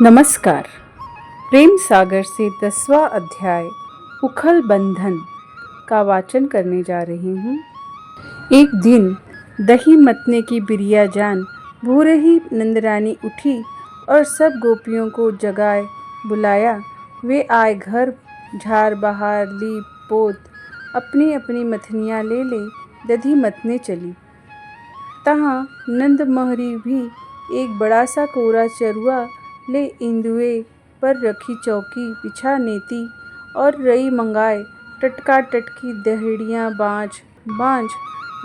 नमस्कार। प्रेम सागर से 10वां अध्याय उखल बंधन का वाचन करने जा रही हूँ। एक दिन दही मतने की बिरिया जान भोरे ही नंदरानी उठी और सब गोपियों को जगाए बुलाया। वे आए, घर झाड़ बहार ली पोत अपनी अपनी मथनियाँ ले दधी मतने चली। तहाँ नंद महरी भी एक बड़ा सा कोरा चरुआ ले इंदुए पर रखी चौकी बिछा नेती और रई मंगाए टटका टटकी दहड़ियाँ बाँझ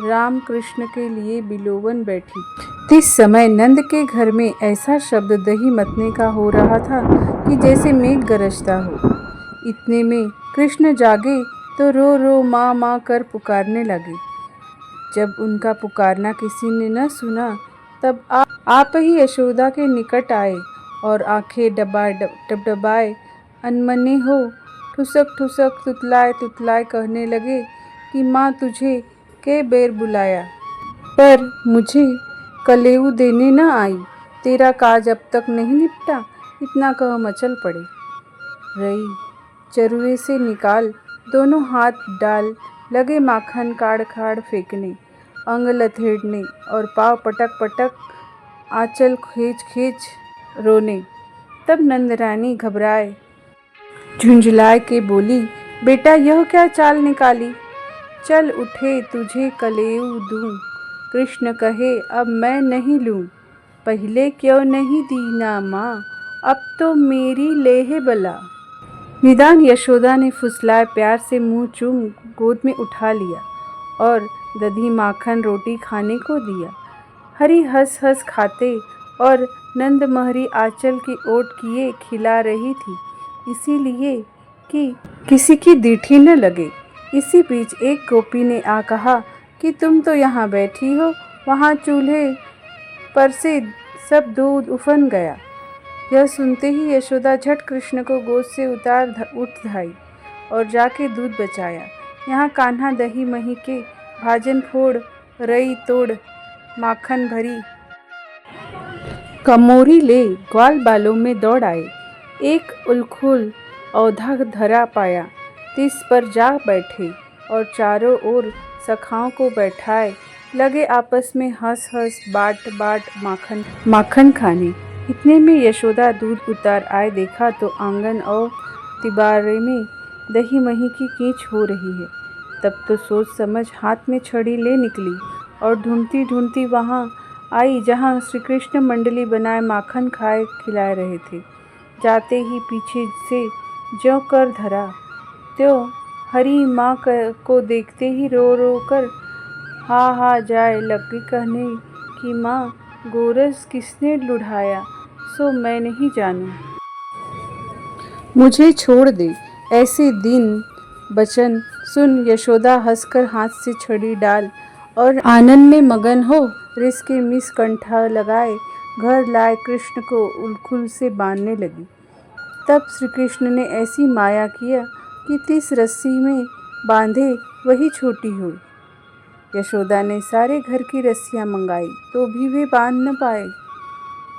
राम कृष्ण के लिए बिलोवन बैठी। इस समय नंद के घर में ऐसा शब्द दही मतने का हो रहा था कि जैसे मेघ गरजता हो। इतने में कृष्ण जागे तो रो रो माँ माँ कर पुकारने लगे। जब उनका पुकारना किसी ने न सुना तब आप ही यशोदा के निकट आए और आंखें डबडबाए अनमने हो ठुसक ठुसक तुतलाए कहने लगे कि माँ तुझे के बेर बुलाया, पर मुझे कलेऊ देने न आई। तेरा काज अब तक नहीं निपटा, इतना कह मचल पड़े। रई चरुए से निकाल दोनों हाथ डाल लगे माखन काड़ फेंकने, अंग लथेड़ने और पाँव पटक पटक आंचल खींच रोने। तब नंदरानी घबराए झुंझलाए के बोली, बेटा यह क्या चाल निकाली? चल उठे तुझे कलेऊ दूं। कृष्ण कहे अब मैं नहीं लूं। पहले क्यों नहीं दी ना माँ, अब तो मेरी लेहे बला। निदान यशोदा ने फुसलाए प्यार से मुंह चूम गोद में उठा लिया और दधी माखन रोटी खाने को दिया। हरी हंस हंस खाते और नंद महरी आंचल की ओट किए खिला रही थी, इसीलिए कि किसी की दीठी न लगे। इसी बीच एक गोपी ने आ कहा कि तुम तो यहाँ बैठी हो, वहाँ चूल्हे पर से सब दूध उफन गया। यह सुनते ही यशोदा झट कृष्ण को गोद से उठ धाई और जाके दूध बचाया। यहाँ कान्हा दही मही के भाजन फोड़ रई तोड़ माखन भरी कमोरी ले ग्वाल बालों में दौड़ आए। एक उलखुल औधा धरा पाया, तिस पर जा बैठे और चारों ओर सखाओं को बैठाए लगे आपस में हंस हंस बाट माखन खाने। इतने में यशोदा दूध उतार आए देखा तो आंगन और तिबारे में दही मही की कीच हो रही है। तब तो सोच समझ हाथ में छड़ी ले निकली और ढूंढती ढूंढती वहाँ आई जहाँ श्री कृष्ण मंडली बनाए माखन खाए खिलाए रहे थे। जाते ही पीछे से ज्यों कर धरा त्यों हरी माँ को देखते ही रो रो कर हा जाए लगी कहने कि माँ गोरस किसने लुढ़ाया सो मैं नहीं जानूं, मुझे छोड़ दे। ऐसे दिन बचन सुन यशोदा हंसकर हाथ से छड़ी डाल और आनंद में मगन हो रिस के मिस कंठा लगाए घर लाए कृष्ण को उलखुल से बांधने लगी। तब श्री कृष्ण ने ऐसी माया किया कि 30 रस्सी में बांधे वही छोटी हुई। यशोदा ने सारे घर की रस्सियां मंगाई तो भी वे बांध न पाए।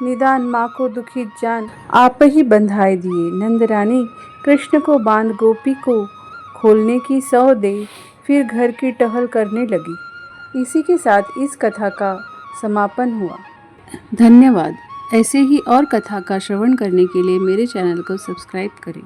निदान माँ को दुखी जान आप ही बंधाए दिए। नंदरानी कृष्ण को बांध गोपी को खोलने की सौं दे फिर घर की टहल करने लगी। इसी के साथ इस कथा का समापन हुआ। धन्यवाद। ऐसे ही और कथा का श्रवण करने के लिए मेरे चैनल को सब्सक्राइब करें।